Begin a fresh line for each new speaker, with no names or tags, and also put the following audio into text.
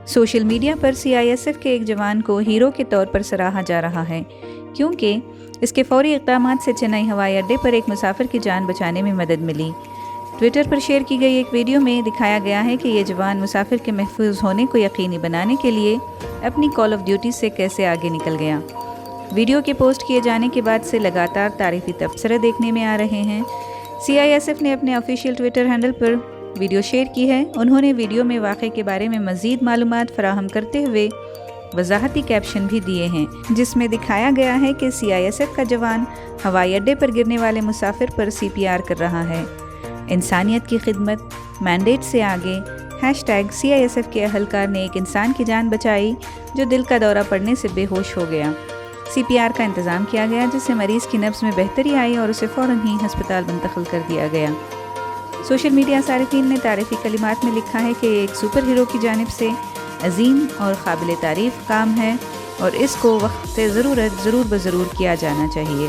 Social media پر CISF کے ایک جوان کو ہیرو کے طور پر سراہا جا رہا ہے کیونکہ اس کے فوری اقدامات سے چنئی ہوائی اڈے پر ایک مسافر کی جان بچانے میں مدد ملی۔ ٹویٹر پر شیئر کی گئی ایک ویڈیو میں دکھایا گیا ہے کہ یہ جوان مسافر کے محفوظ ہونے کو یقینی بنانے کے لیے اپنی کال آف ڈیوٹی سے کیسے آگے نکل گیا۔ ویڈیو کے پوسٹ کیے جانے کے بعد سے لگاتار تعریفی تبصرے دیکھنے میں آ رہے ہیں۔ CISF نے اپنے آفیشیل ٹویٹر ہینڈل پر ویڈیو شیئر کی ہے۔ انہوں نے ویڈیو میں واقعے کے بارے میں مزید معلومات فراہم کرتے ہوئے وضاحتی کیپشن بھی دیے ہیں، جس میں دکھایا گیا ہے کہ CISF کا جوان ہوائی اڈے پر گرنے والے مسافر پر CPR کر رہا ہے۔ انسانیت کی خدمت، مینڈیٹ سے آگے، #CISF کے اہلکار نے ایک انسان کی جان بچائی جو دل کا دورہ پڑنے سے بے ہوش ہو گیا۔ CPR کا انتظام کیا گیا جس سے مریض کی نبض میں بہتری آئی اور اسے فوراً ہی ہسپتال منتقل کر دیا گیا۔ سوشل میڈیا صارفین نے تعریفی کلمات میں لکھا ہے کہ یہ ایک سپر ہیرو کی جانب سے عظیم اور قابل تعریف کام ہے اور اس کو وقت ضرورت ضرور کیا جانا چاہیے۔